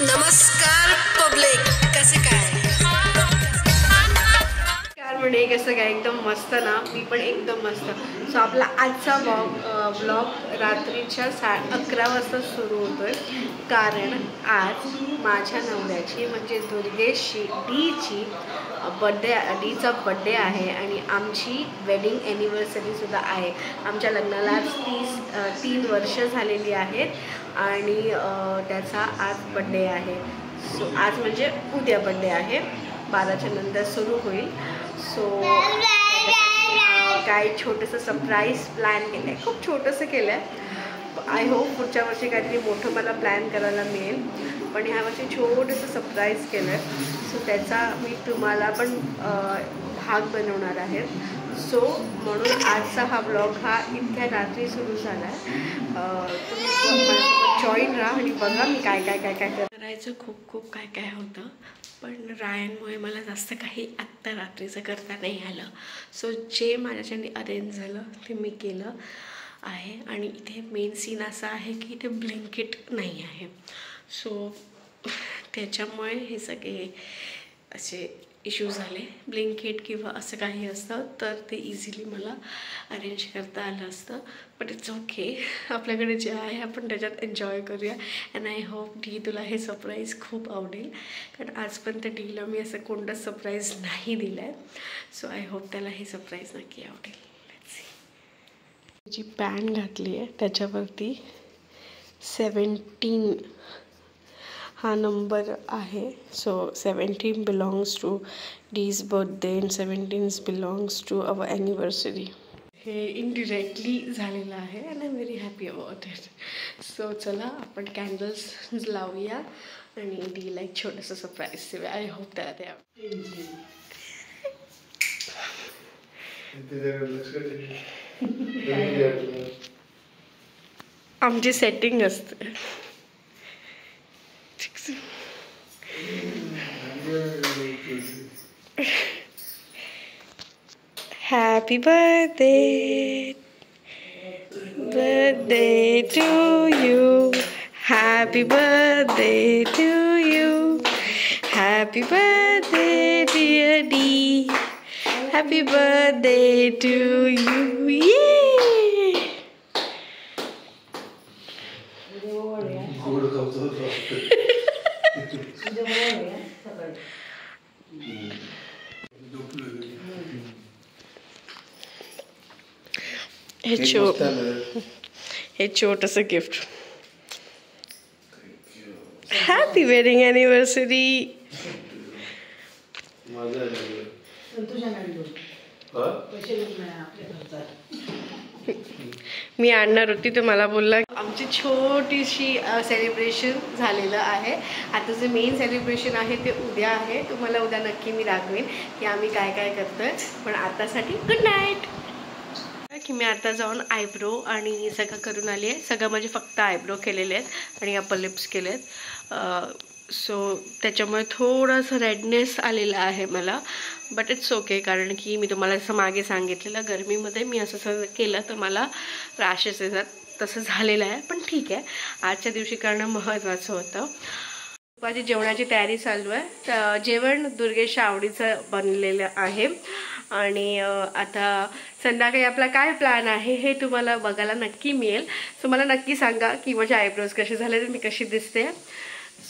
नमस्कार पब्लिक, कसे काय म्हणजे कसं काय एकदम मस्त ना. मी पण एकदम मस्त. सो आपला आजचा ब्लॉग रात्रीच्या 11:30 वाजता सुरू होतोय, कारण आज माझ्या नवऱ्याची म्हणजे दुर्गेशची डीचा बड्डे आहे आणि आमची वेडिंग ॲनिव्हर्सरीसुद्धा आहे. आमच्या लग्नाला 3 वर्ष झालेली आहेत आणि त्याचा आज बड्डे आहे. सो आज म्हणजे उद्या बड्डे आहे, 12च्या नंतर सुरू होईल. सो काय छोटंसं सरप्राईज प्लॅन केलं आहे, खूप छोटंसं केलं आहे. आय होप पुढच्या वर्षी काहीतरी मोठं मला प्लॅन करायला मिळेल, पण ह्या वर्षी छोटंसं सरप्राईज केलं आहे. सो त्याचा मी तुम्हाला पण भाग बनवणार आहे. सो म्हणून आजचा हा ब्लॉग हा इतक्या रात्री सुरू झाला आहे. तुम्ही माझ्यासोबत जॉईन राहा आणि बघा मी काय करायचं. खूप काय होतं, पण रायनमुळे मला जास्त काही आत्ता रात्रीचं करता नाही आलं. सो जे माझ्याच्याने अरेंज झालं ते मी केलं आहे. आणि इथे मेन सीन असा आहे की इथे ब्लँकेट नाही आहे. सो त्याच्यामुळे हे सगळे असे इश्यूज झाले. ब्लँकेट किंवा असं काही असतं तर ते इझिली मला अरेंज करता आलं असतं, बट इट्स ओके. आपल्याकडे जे आहे आपण त्याच्यात एन्जॉय करूया. अँड आय होप डी तुला हे सरप्राईज खूप आवडेल, कारण आजपर्यंत डीला मी असं कोणतंच सरप्राईज नाही दिलं आहे. सो आय होप त्याला हे सरप्राईज नक्की आवडेल. जी पॅन घातली आहे त्याच्यावरती 17 हा नंबर आहे. So 17 belongs to these birthday and 17 belongs to our anniversary. हे इनडिरेक्टली झालेलं आहे and I am very happy about it. So चला आपण कॅन्डल्स लावूया आणि डीला एक छोटंसं सरप्राईज देऊया. आय होप त्याला ते आमची सेटिंग असते. Happy birthday to you. Happy birthday to you. Happy birthday dear Dee. Happy birthday to you. Yay! हे छोटंसं गिफ्ट. Happy wedding anniversary. मी आणणार होती तर मला बोलला. आमची छोटीशी सेलिब्रेशन झालेलं आहे. आता जे मेन सेलिब्रेशन आहे ते उद्या आहे. तुम्हाला उद्या नक्की मी दाखवेन की आम्ही काय करतोय. पण आतासाठी गुड नाईट. की मी आता जाऊन आयब्रो आणि सगळं करून आली आहे. सगळं म्हणजे फक्त आयब्रो केलेले आहेत आणि अपर लिप्स केले आहेत. सो त्याच्यामुळे थोडंसं रेडनेस आलेलं आहे मला, बट इट्स ओके, कारण की मी तुम्हाला जसं मागे सांगितलेलं गरमीमध्ये मी असं सगळं केलं तर मला रॅशेस येतात, तसं झालेलं आहे. पण ठीक आहे, आजच्या दिवशी करणं महत्त्वाचं होतं. माझी जेवणाची तयारी चालू आहे. तर जेवण दुर्गेशच्या आवडीचं बनलेलं आहे आणि आता संध्याकाळी आपला काय प्लॅन आहे हे तुम्हाला बघायला नक्की मिळेल. सो मला नक्की सांगा की माझे आयब्रोज कसे झाले, मी कशी दिसते.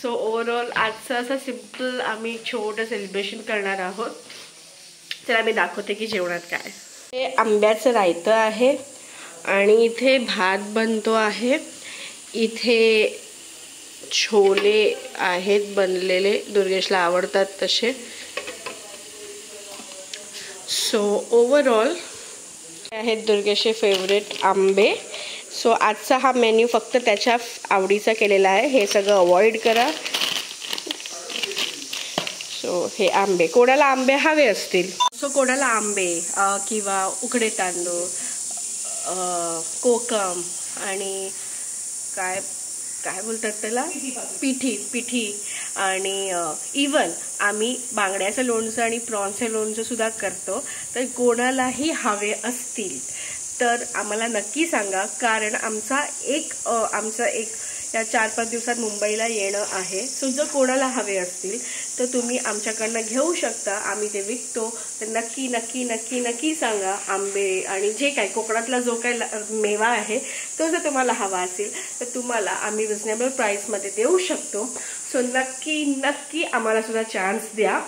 सो ओव्हरऑल आजचं असं सिम्पल आम्ही छोटं सेलिब्रेशन करणार आहोत. चला मी दाखवते की जेवणात काय. हे आंब्याचं रायतं आहे आणि इथे भात बनतो आहे. इथे छोले आहेत बनलेले, दुर्गेशला आवडतात तसे. सो ओव्हरऑल आहेत दुर्गेशचे फेवरेट आंबे. सो आजचा हा मेन्यू फक्त त्याच्या आवडीचा केलेला आहे. हे सगळं अवॉइड करा. सो हे आंबे, कोणाला आंबे हवे असतील, सो कोणाला आंबे किंवा उकडे तांदूळ, कोकम आणि काय बोलतात त्याला, पिठी आणि इवन आम्ही बांगड्याचं लोणचं आणि प्रॉन्सचं लोणचं सुद्धा करतो. तर कोणालाही हवे असतील तर आम्हाला नक्की सांगा, कारण आमचा एक या 4-5 दिवसात मुंबईला येणं आहे. सो जर कोणाला हवे असतील तर तुम्ही आमच्याकडनं घेऊ शकता. आम्ही ते विकतो. तर नक्की नक्की नक्की नक्की सांगा. आंबे आणि जे काही कोकणातला जो काही मेवा आहे तो जर तुम्हाला हवा असेल तर तुम्हाला आम्ही रिजनेबल प्राईसमध्ये देऊ शकतो. सो नक्की नक्की आम्हाला सुद्धा चान्स द्या.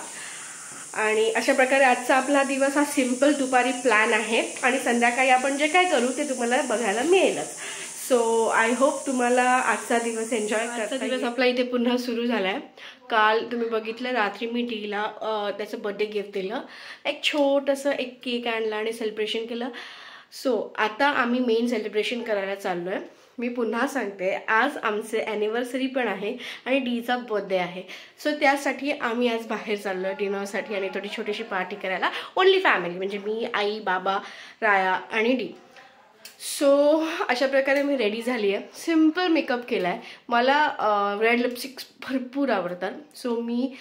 आणि अशा प्रकारे आजचा आपला दिवस हा सिम्पल दुपारी प्लॅन आहे आणि संध्याकाळी आपण जे काय करू ते तुम्हाला बघायला मिळेलच. सो आय होप तुम्हाला आजचा दिवस एन्जॉय करता. आजचा दिवस आपला इथे पुन्हा सुरू झालाय. काल तुम्ही बघितलं रात्री मी डीला त्याचं बर्थडे गिफ्ट दिलं. एक छोटंसं एक केक आणला आणि सेलिब्रेशन केलं. सो आता आम्ही मेन सेलिब्रेशन करायला चाललो आहे. मी पुन्हा सांगते आज आमचे ॲनिव्हर्सरी पण आहे आणि डीचा बर्थडे आहे. सो त्यासाठी आम्ही आज बाहेर चाललो आहे डिनरसाठी आणि थोडी छोटीशी पार्टी करायला. ओनली फॅमिली म्हणजे मी, आई, बाबा, राया आणि डी. सो अशा प्रकारे मी रेडी झाली आहे. सिम्पल मेकअप केला आहे. मला रेड लिपस्टिक्स भरपूर आवडतात. सो मी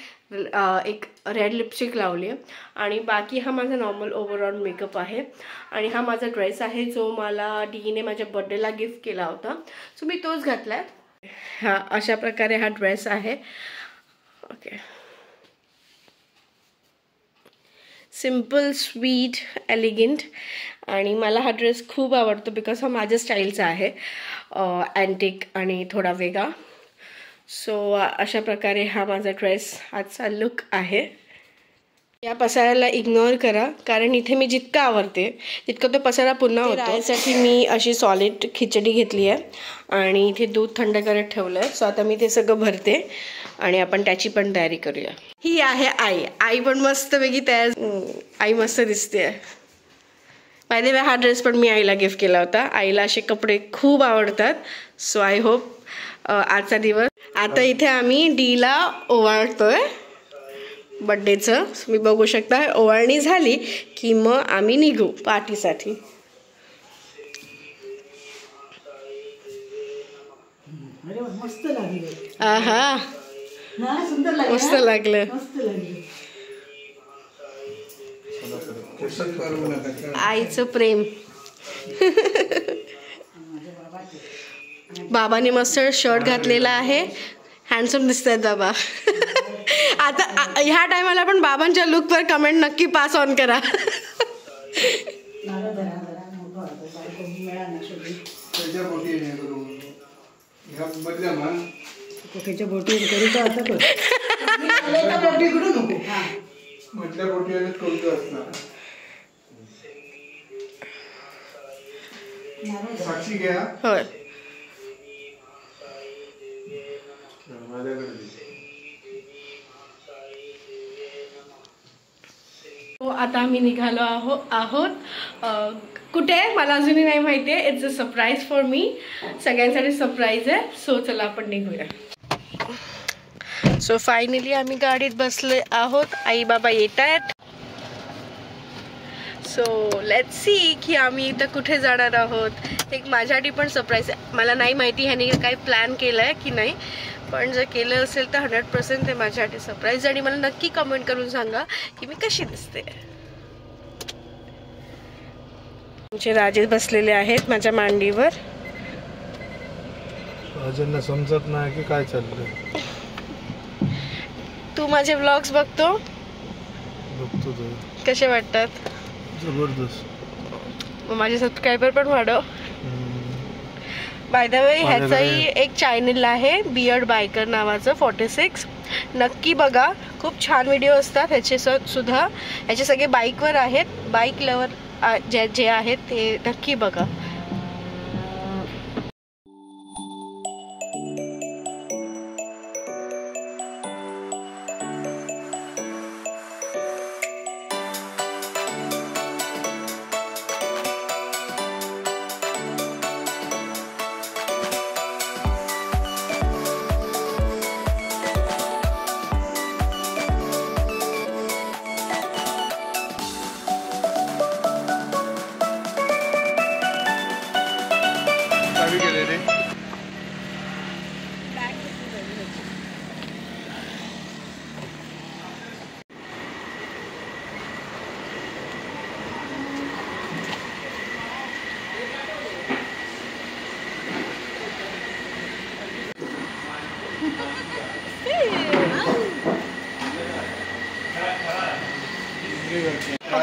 एक रेड लिपस्टिक लावली आहे आणि बाकी हा माझा नॉर्मल ओव्हरऑल मेकअप आहे. आणि हा माझा ड्रेस आहे जो मला डीने माझ्या बर्थडेला गिफ्ट केला होता. सो मी तोच घातला आहे. हा अशा प्रकारे हा ड्रेस आहे. Okay, simple sweet elegant. आणि मला हा ड्रेस खूप आवडतो बिकॉज हा माझ्या स्टाईलचा आहे. अँटिक आणि थोडा वेगळा. सो अशा प्रकारे हा माझा ड्रेस आजचा लुक आहे. या पसाऱ्याला इग्नोर करा कारण इथे मी जितकं आवडते तितकं तो पसारा पुन्हा होतो. त्यासाठी मी अशी सॉलिड खिचडी घेतली आहे आणि इथे दूध थंड करत ठेवलं आहे. सो आता मी ते सगळं भरते आणि आपण त्याची पण तयारी करूया. ही आहे आई. आई पण मस्त वेगळी तयार. आई मस्त दिसते. बाय द वे हा ड्रेस पण मी आईला गिफ्ट केला होता. आईला असे कपडे खूप आवडतात. सो आय होप आजचा दिवस. आता इथे आम्ही डीला ओवाळतोय बड्डेचं. मी बघू शकता ओवाळणी झाली की मग आम्ही निघू पार्टीसाठी. आहा मस्त लागलं. आईचं प्रेम. बाबाने मस्त शर्ट घातलेला आहे. हँडसम दिसतात बाबा. आता ह्या टायमाला पण बाबांच्या लुकवर कमेंट नक्की पास ऑन करा. होय. आता आम्ही निघालो आहोत. कुठे मला अजूनही नाही माहिती आहे. It's a surprise for me. सगळ्यांसाठी सरप्राईज आहे. सो चला आपण निघूया. सो फायनली आम्ही गाडीत बसले आहोत. आई बाबा येत आहेत. सो लेट्स सी की आम्ही इथं कुठे जाणार आहोत. एक माझ्यासाठी पण सरप्राईज आहे. मला नाही माहिती ह्याने काही प्लॅन केलं आहे की नाही, पण जर केलं असेल तर 100% ते माझ्यासाठी सरप्राईज. आणि मला नक्की कमेंट करून सांगा की मी कशी दिसते. आमचे राजे बसलेले आहेत माझ्या मांडीवर. राजांना समजत नाही की काय चाललंय. तू माझे व्लॉग्स बघतो कसे वाटतात? जबरदस्त. मग माझे सबस्क्रायबर पण वाढव. बाय द वे ह्याचाही एक चॅनल आहे बियर्ड बायकर नावाचं 46. नक्की बघा. खूप छान व्हिडिओ असतात ह्याचे सुद्धा. ह्याचे सगळे बाईकवर आहेत. बाईक लवर जे आहेत ते नक्की बघा.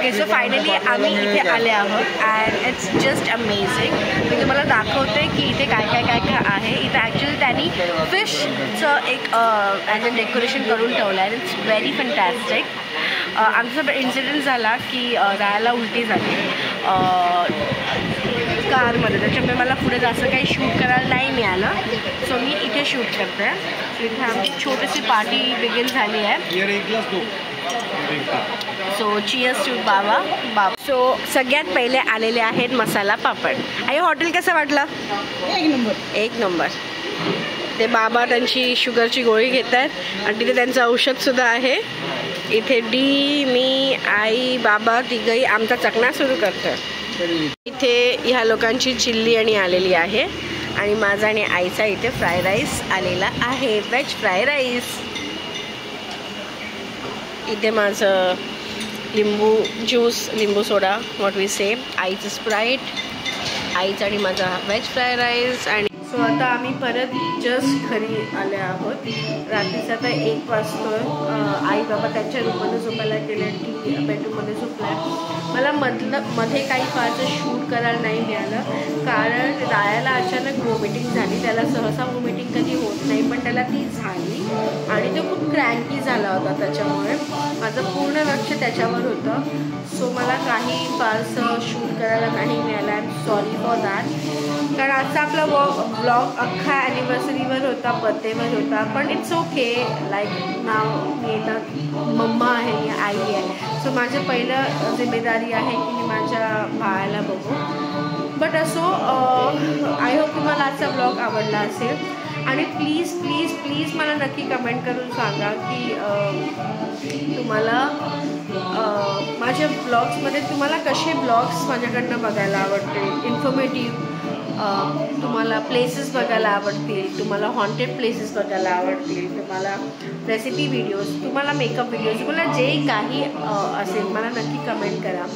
ओके, सो फायनली आम्ही इथे आले आहोत अँड इट्स जस्ट अमेझिंग. मी तुम्हाला दाखवते की इथे काय काय काय काय आहे. इथे ॲक्च्युली त्यांनी फिशचं एक ॲज अ डेकोरेशन करून ठेवलं आहे. It's very fantastic. आमचा इन्सिडेंट झाला की रायाला उलटी झाली कारमध्ये, त्याच्यामुळे मला पुढे जास्त काही शूट करायला नाही मिळालं. सो मी इथे शूट करते. इथे आमची छोटीशी पार्टी बिगिन झाली आहे. सो चियर्स टू बाबा. सो सगळ्यात पहिले आलेले आहेत मसाला पापड. आणि हॉटेल कसं वाटलं? एक नंबर. ते बाबा त्यांची शुगरची गोळी घेत आहेत आणि तिथे त्यांचं औषधसुद्धा आहे. इथे डी, मी, आई, बाबा तिघही आमचा चकना सुरू करतो. इथे ह्या लोकांची चिल्ली आणि आलेली आहे आणि माझा आणि आईचा इथे फ्राय राईस आलेला आहे, व्हेज फ्राय राईस. इथे माझं लिंबू ज्यूस, लिंबू सोडा व्हॉट वी से, आईचं स्प्राईट, आईचा आणि माझा व्हेज फ्राय राईस. आणि सो आता आम्ही परत जस्ट घरी आले आहोत. रात्रीचा आता 1 वाजतोय. आई बाबा त्यांच्या रूममध्ये झोपायला गेले, टी बेडरूममध्ये झोपलाय. मला मध्ये काही फारसं शूट करायला नाही मिळालं कारण रायाला अचानक वॉमिटिंग झाली. त्याला सहसा वॉमिटिंग कधी होत नाही पण त्याला ती झाली आणि तो खूप क्रँकी झाला होता. त्याच्यामुळे माझं पूर्ण लक्ष त्याच्यावर होतं. सो मला काही फारसं शूट करायला नाही मिळालं. I am sorry for that. कारण आजचा आपला ब्लॉग अख्खा ॲनिव्हर्सरीवर होता, बर्थडेवर होता. पण इट्स ओके. लाईक नाव मी आता मम्मा आहे, मी आई आहे. सो माझं पहिलं जिम्मेदारी आहे की मी माझ्या बाळाला बघू. बट असो, आय होप तुम्हाला आजचा ब्लॉग आवडला असेल. आणि प्लीज प्लीज प्लीज मला नक्की कमेंट करून सांगा की तुम्हाला माझ्या ब्लॉग्समध्ये तुम्हाला कसे ब्लॉग्स माझ्याकडनं बघायला आवडतील. इन्फॉर्मेटिव्ह तुम्हाला प्लेसेस बघायला आवडतील, तुम्हाला हॉन्टेड प्लेसेस बघायला आवडतील, तुम्हाला रेसिपी व्हिडिओज, तुम्हाला मेकअप व्हिडिओज, तुम्हाला जे काही असेल मला नक्की कमेंट करा.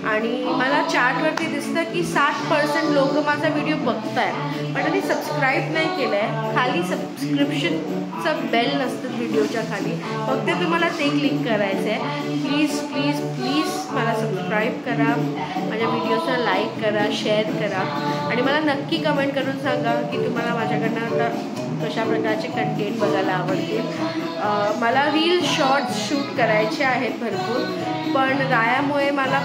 आणि मला चार्टवरती दिसतं की 60% लोक माझा व्हिडिओ बघत आहेत पण त्यांनी सबस्क्राईब नाही केलं आहे. खाली सबस्क्रिप्शनचं बेल नसतं व्हिडिओच्या खाली, फक्त तुम्हाला ते क्लिक करायचं आहे. प्लीज प्लीज प्लीज मला सबस्क्राईब करा, माझ्या व्हिडिओचा लाईक करा, शेअर करा आणि मला नक्की कमेंट करून सांगा की तुम्हाला माझ्याकडनं आता कशा प्रकारचे कंटेंट बघायला आवडतील. मला रील शॉर्ट्स शूट करायचे आहेत भरपूर पण रायामुळे मला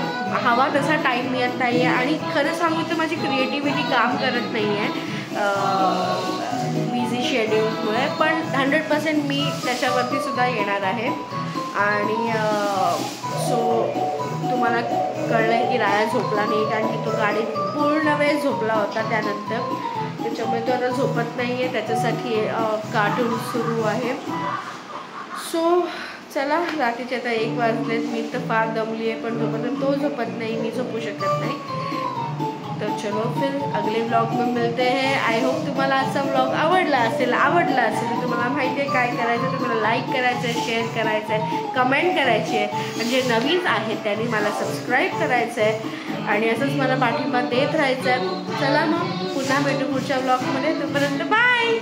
हवा तसा टाईम मिळत नाही आहे आणि खरं सांगू तर माझी क्रिएटिव्हिटी काम करत नाही आहे बिझी शेड्यूलमुळे. पण 100% मी त्याच्यावरती सुद्धा येणार आहे. आणि सो तुम्हाला कळलं आहे की राया झोपला नाही कारण की तो गाडीत पूर्ण वेळ झोपला होता त्यानंतर, त्याच्यामुळे तो आता झोपत नाही आहे. त्याच्यासाठी कार्टून सुरू आहे. सो चला, रात्रीचे आता 1 वाजलेत. मी तर फार दमली आहे पण जोपर्यंत तो झोपत नाही मी झोपू शकत नाही. तर चलो फिर अगले ब्लॉग में मिलते हैं. आय होप तुम्हाला आजचा ब्लॉग आवडला असेल तर तुम्हाला माहिती आहे काय करायचं. तुम्हाला लाईक करायचं आहे, शेअर करायचं आहे, कमेंट करायची आहे आणि जे नवीन आहेत त्यांनी मला सबस्क्राईब करायचं आहे आणि असंच मला पाठिंबा देत राहायचं आहे. चला मग पुन्हा भेटू पुढच्या ब्लॉगमध्ये. तोपर्यंत बाय.